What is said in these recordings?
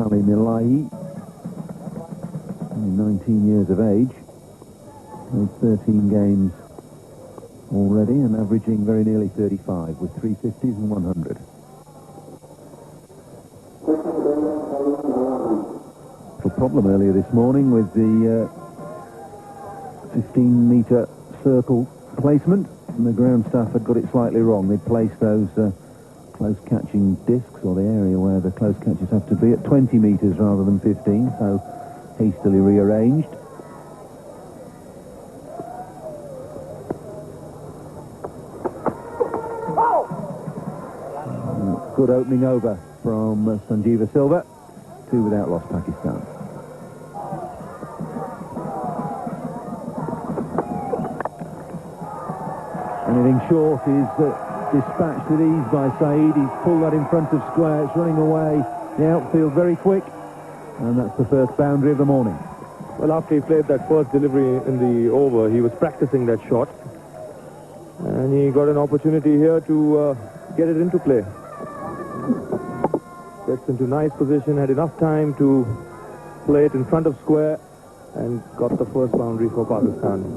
Ali Milahi, only 19 years of age. Played 13 games already and averaging very nearly 35 with 350s and 100. A problem earlier this morning with the 15-metre circle placement, and the ground staff had got it slightly wrong. They'd placed those close catching discs, or the area where the close catches have to be, at 20 metres rather than 15, so hastily rearranged. Good opening over from Sanjeeva Silva. 2 without loss, Pakistan. Anything short is dispatched with ease by Saeed. He's pulled that in front of square. It's running away. The outfield very quick. And that's the first boundary of the morning. Well, after he played that first delivery in the over, he was practicing that shot. And he got an opportunity here to get it into play. Gets into nice position, had enough time to play it in front of square, and got the first boundary for Pakistan.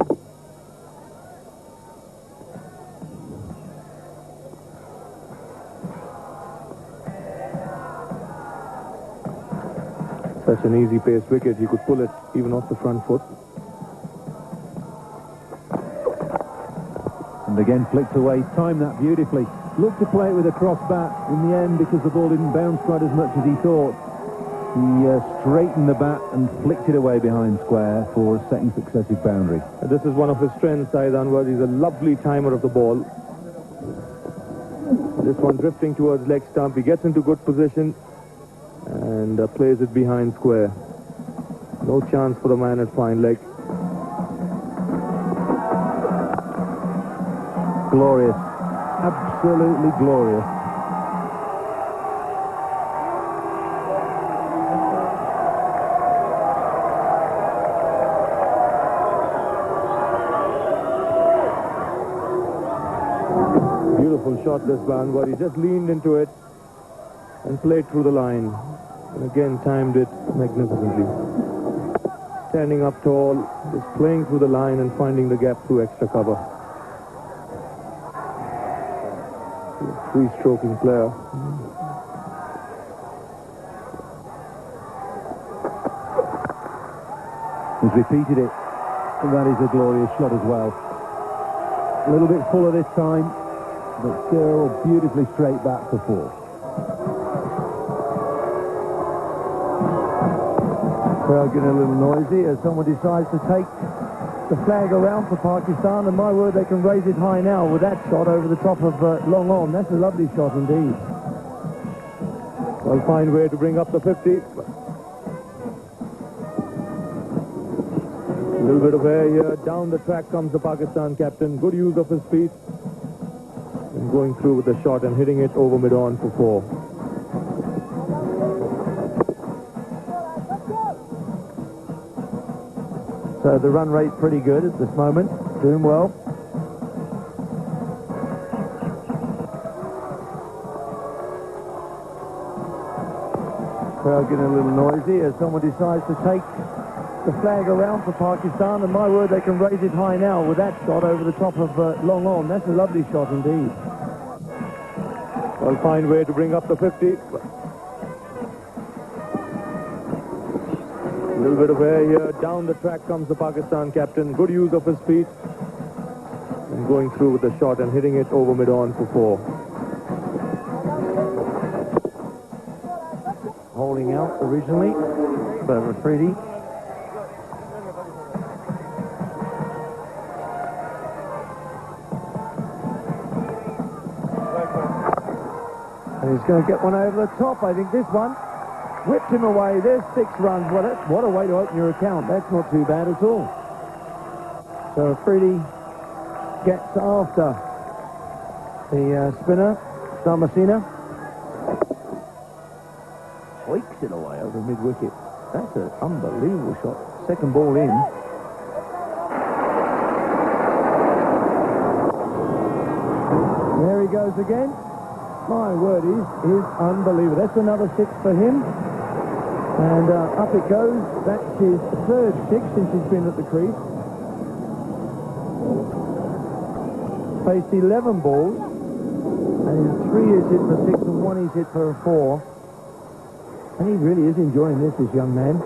Such an easy-paced wicket, he could pull it even off the front foot. And again flicked away, timed that beautifully. Looked to play it with a cross bat in the end because the ball didn't bounce quite as much as he thought. He straightened the bat and flicked it away behind square for a second successive boundary. This is one of his strengths, Shahid Afridi. He's a lovely timer of the ball. This one drifting towards leg stump. He gets into good position and plays it behind square. No chance for the man at fine leg. Glorious. Absolutely glorious. Beautiful shot this one, where he just leaned into it and played through the line. And again timed it magnificently. Standing up tall, just playing through the line and finding the gap through extra cover. Free-stroking player. He's repeated it. And that is a glorious shot as well. A little bit fuller this time, but still beautifully straight back for 4. Crowd getting a little noisy as someone decides to take the flag around for Pakistan, and my word, they can raise it high now with that shot over the top of long on. That's a lovely shot indeed. Well, fine way to bring up the 50. A little bit of air here. Down the track comes the Pakistan captain. Good use of his feet. And going through with the shot and hitting it over mid-on for 4. So the run rate pretty good at this moment. Doing well. Crowd getting a little noisy as someone decides to take the flag around for Pakistan, and my word, they can raise it high now with that shot over the top of long on. That's a lovely shot indeed. Well, fine way to bring up the 50. A little bit of air here. Down the track comes the Pakistan captain. Good use of his feet. And going through with the shot and hitting it over mid-on for 4. Holding out originally, but Afridi. And he's going to get one over the top. I think this one whipped him away. There's 6 runs. What a way to open your account. That's not too bad at all. So Afridi gets after the spinner, Damasina. Squeaks it away over mid-wicket. That's an unbelievable shot. Second ball in. There he goes again. My word, is unbelievable. That's another 6 for him. And up it goes. That's his third six since he's been at the crease. Faced 11 balls. And 3 is hit for 6 and 1 is hit for 4. And he really is enjoying this young man.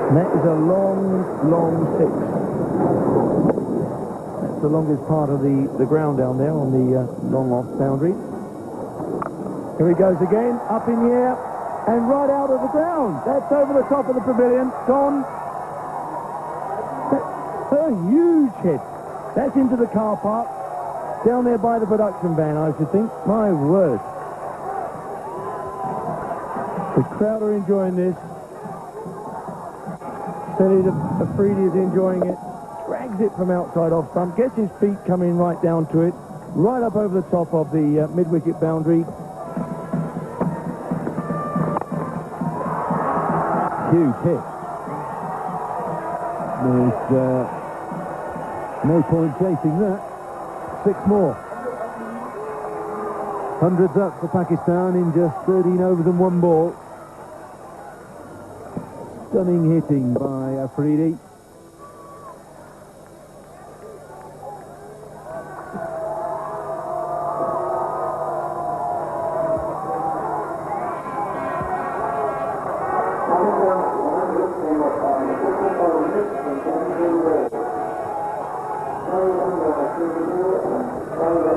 And that is a long, long 6. That's the longest part of the ground down there on the long off boundary. Here he goes again, up in the air, and right out of the ground. That's over the top of the pavilion, gone. That's a huge hit. That's into the car park, down there by the production van, I should think. My word. The crowd are enjoying this. Shahid Afridi is enjoying it. Drags it from outside off stump, gets his feet coming right down to it, right up over the top of the mid-wicket boundary. Huge hit. There's no point chasing that. 6 more. Hundreds up for Pakistan in just 13 overs and 1 ball. Stunning hitting by Afridi.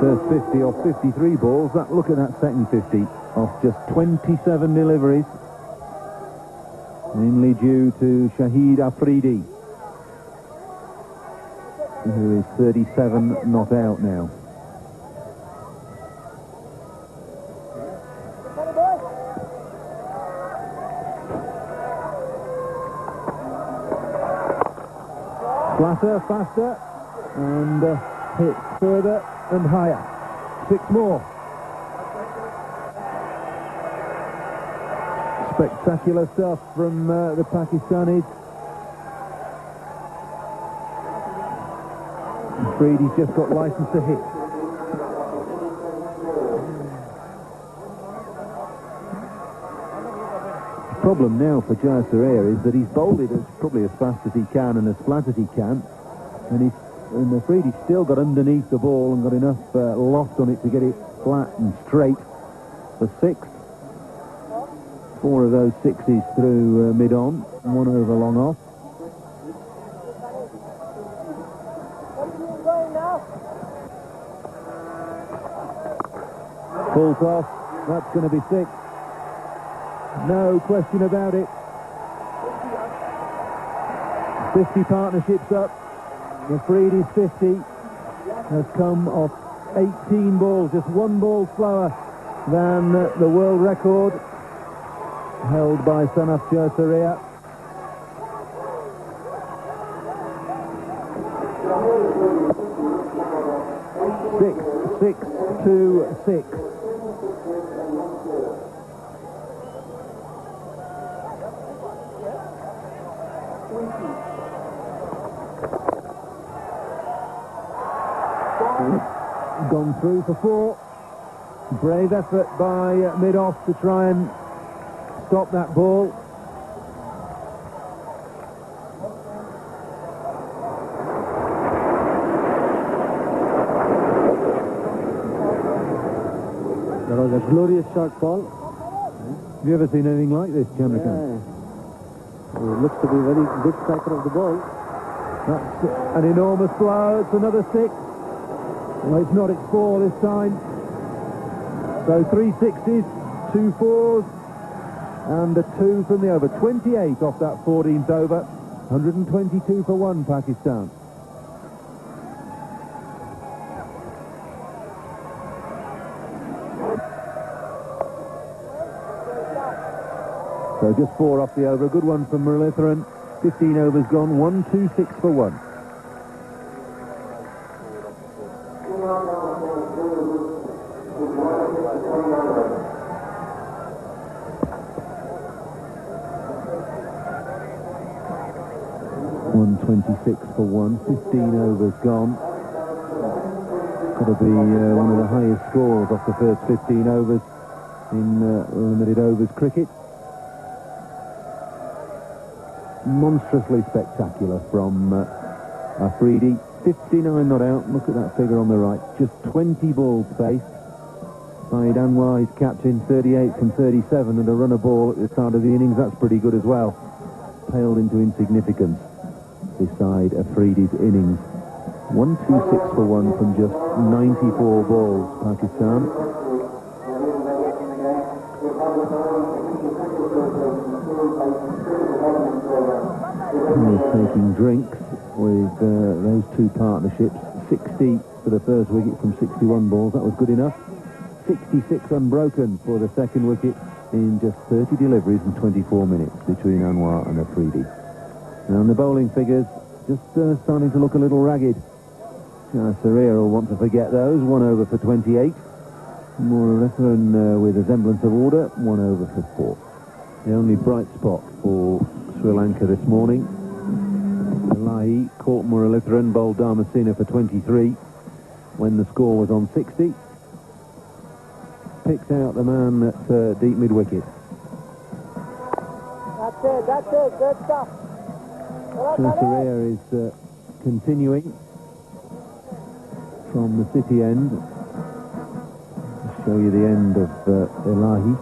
First 50 off 53 balls. Look at that second 50 off just 27 deliveries. Mainly due to Shahid Afridi, who is 37 not out now. Flatter, faster, and hit further and higher. 6 more. Spectacular stuff from the Pakistanis. Afridi's just got license to hit. The problem now for Jayasuriya is that he's bowled it probably as fast as he can and as flat as he can, and Afridi's still got underneath the ball and got enough loft on it to get it flat and straight for 6. 4 of those 6s through mid-on, 1 over long off. Full toss, that's going to be 6. No question about it. 50 partnerships up. Afridi's 50 has come off 18 balls, just 1 ball slower than the world record held by son of Jayasuriya. Six, 2, 6. Gone through for 4. Brave effort by mid-off to try and stop that ball. That was a glorious shot, Paul. Have you ever seen anything like this, Chandrakant? Yeah. He looks to be a very good striker of the ball. That's an enormous blow. It's another 6. Well, it's not, it's 4 this time. So 3 6s, 2 4s, and a 2 from the over. 28 off that 14th over. 122 for 1, Pakistan. So just 4 off the over. A good one from Muralitharan. 15 overs gone. 126 for 1. For 1, 15 overs gone. Got to be one of the highest scores off the first 15 overs in limited overs cricket. monstrously spectacular from Afridi. 59 not out. Look at that figure on the right. Just 20 balls faced. Shahid Anwar, his captain, 38 from 37, and a run a ball at the start of the innings. That's pretty good as well. Paled into insignificance beside Afridi's innings. 126 for 1 from just 94 balls, Pakistan. He's taking drinks with those two partnerships. 60 for the first wicket from 61 balls. That was good enough. 66 unbroken for the second wicket in just 30 deliveries in 24 minutes between Anwar and Afridi. And the bowling figures just starting to look a little ragged. Sarir will want to forget those. 1 over for 28. Muralitharan with a semblance of order. 1 over for 4. The only bright spot for Sri Lanka this morning. Elahi caught Muralitharan, bowled Dharmasena for 23 when the score was on 60. Picks out the man at deep mid-wicket. That's it, good stuff. Sarir is continuing from the city end. I'll show you the end of Elahi.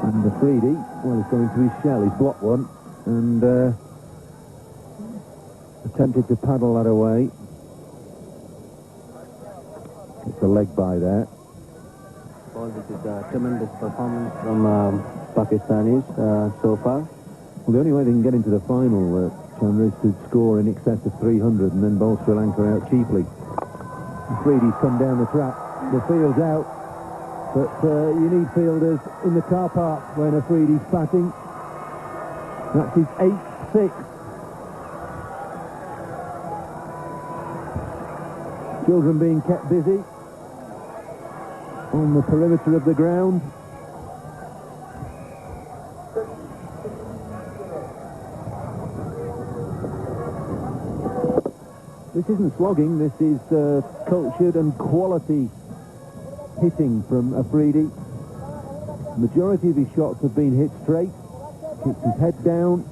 And Afridi, well, he's going to his shell. He's blocked one and attempted to paddle that away. It's a leg by there. Well, this is a tremendous performance from Pakistanis so far. Well, the only way they can get into the final, Chandra, is to score in excess of 300 and then bowl Sri Lanka out cheaply. Afridi's come down the track. The field's out. But you need fielders in the car park when Afridi's batting. That's his 8-6. Children being kept busy on the perimeter of the ground. This isn't slogging, this is cultured and quality hitting from Afridi. Majority of his shots have been hit straight. Keeps his head down,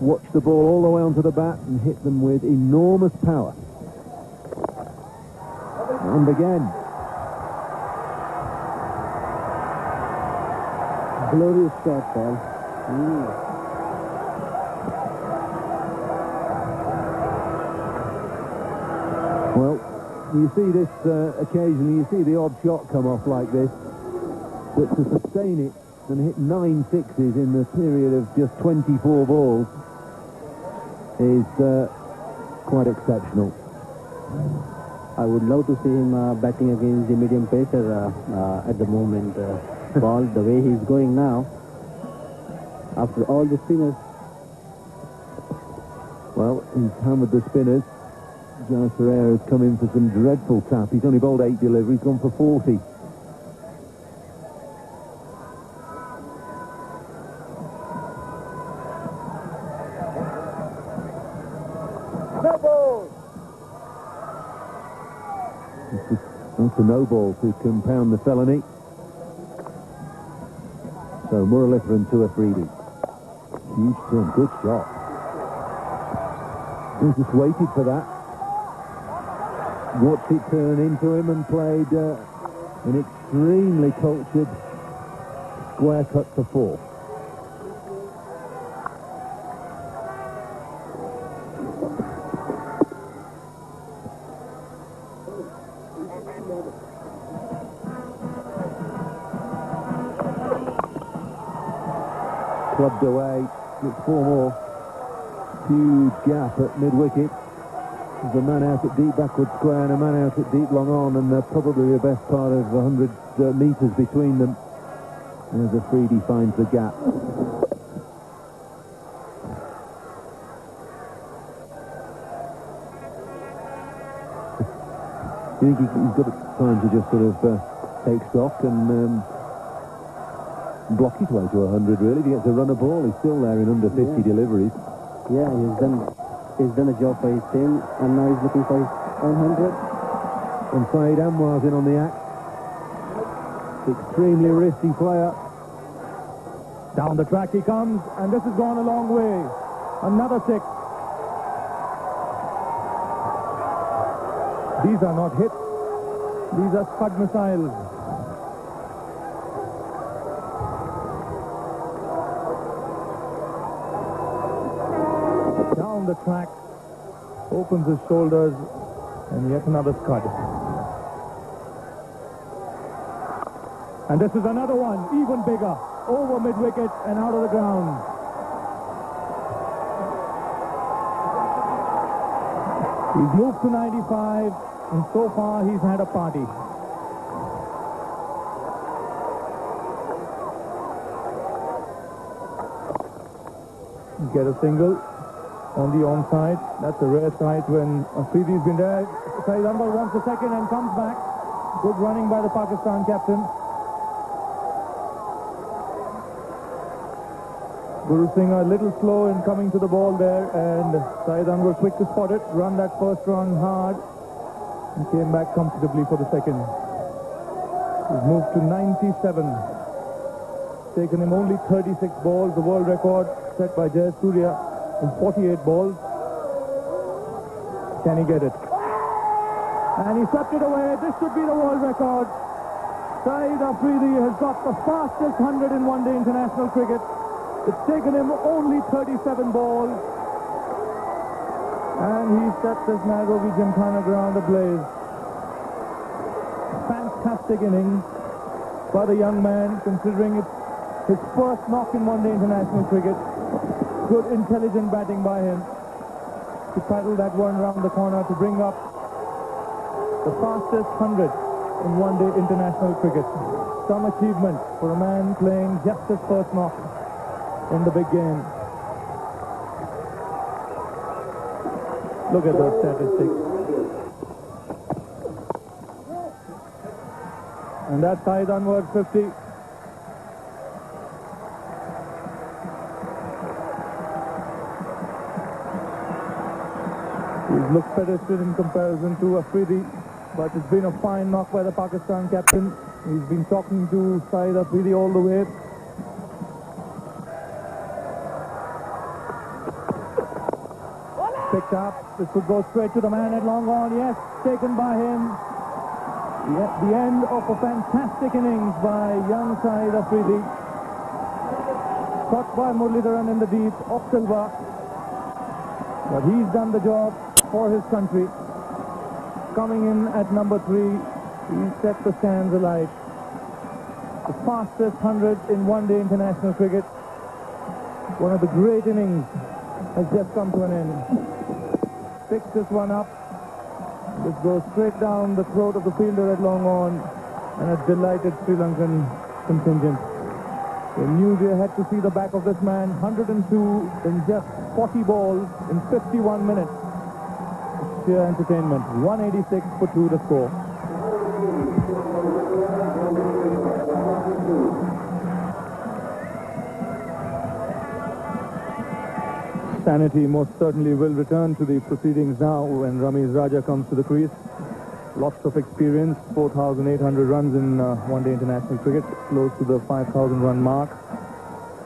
watch the ball all the way onto the bat and hit them with enormous power. And again. Glorious shot, Paul. Well, you see this occasionally, you see the odd shot come off like this, but to sustain it and hit 9 sixes in the period of just 24 balls is quite exceptional. I would love to see him batting against the medium pacer at the moment. Paul, the way he's going now, after all the spinners. Well, he's hammered the spinners. Sarir has come in for some dreadful tap. He's only bowled 8 deliveries, gone for 40. No ball. That's a no ball to compound the felony. So Muralitharan to Afridi. Huge turn, good shot. He just waited for that. Watched it turn into him and played an extremely cultured square cut for 4. Clubbed away. It's 4 more. Huge gap at mid-wicket. There's a man out at deep backward square and a man out at deep long on, and they're probably the best part of 100 metres between them as Afridi finds the gap. You think he's got time to just sort of take stock and block his way to 100, really? If he gets a run of ball, he's still there in under 50 deliveries. Yeah, he's done a job for his team, and now he's looking for his own 100. And Shahid Anwar's in on the act. Extremely risky player. Down the track he comes, and this has gone a long way. Another 6. These are not hits. These are Scud missiles. Down the track, opens his shoulders, and yet another Scud. And this is another one, even bigger, over mid-wicket and out of the ground. He's moved to 95, and so far he's had a party. Get a single on the onside. That's a rare sight when Afridi's been there. Shahid Anwar wants a second and comes back. Good running by the Pakistan captain. Guru Singh a little slow in coming to the ball there, and Shahid Anwar quick to spot it, run that first run hard, and came back comfortably for the second. He's moved to 97. Taken him only 36 balls, the world record set by Jay Surya in 48 balls. Can he get it? And he swept it away. This should be the world record. Shahid Afridi has got the fastest 100 in one-day international cricket. It's taken him only 37 balls. And he set this Nairobi Gymkhana ground ablaze. Fantastic innings by the young man, considering it's his first knock in one-day international cricket. Good, intelligent batting by him to paddle that one round the corner to bring up the fastest 100 in one-day international cricket. Some achievement for a man playing just his first knock in the big game. Look at those statistics. And that's Shahid Anwar 50. He's looked pedestrian in comparison to Afridi, but it's been a fine knock by the Pakistan captain. He's been talking to Shahid Afridi all the way. Picked up. This could go straight to the man at long on. Yes, taken by him. The end of a fantastic innings by young Shahid Afridi. Caught by Muralidharan in the deep, off Silva. But he's done the job for his country. Coming in at number 3, he set the stands alight. The fastest 100 in one-day international cricket. One of the great innings has just come to an end. Picks this one up. This goes straight down the throat of the fielder at long on, and a delighted Sri Lankan contingent. They knew they had to see the back of this man. 102 in just 40 balls in 51 minutes. It's sheer entertainment. 186 for 2 to score. Sanity most certainly will return to the proceedings now when Ramiz Raja comes to the crease. Lots of experience, 4,800 runs in one-day international cricket, close to the 5,000 run mark.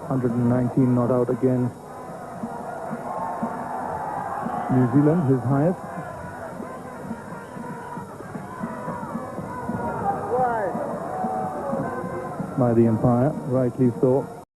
119 not out against New Zealand, his highest. By the umpire, rightly so.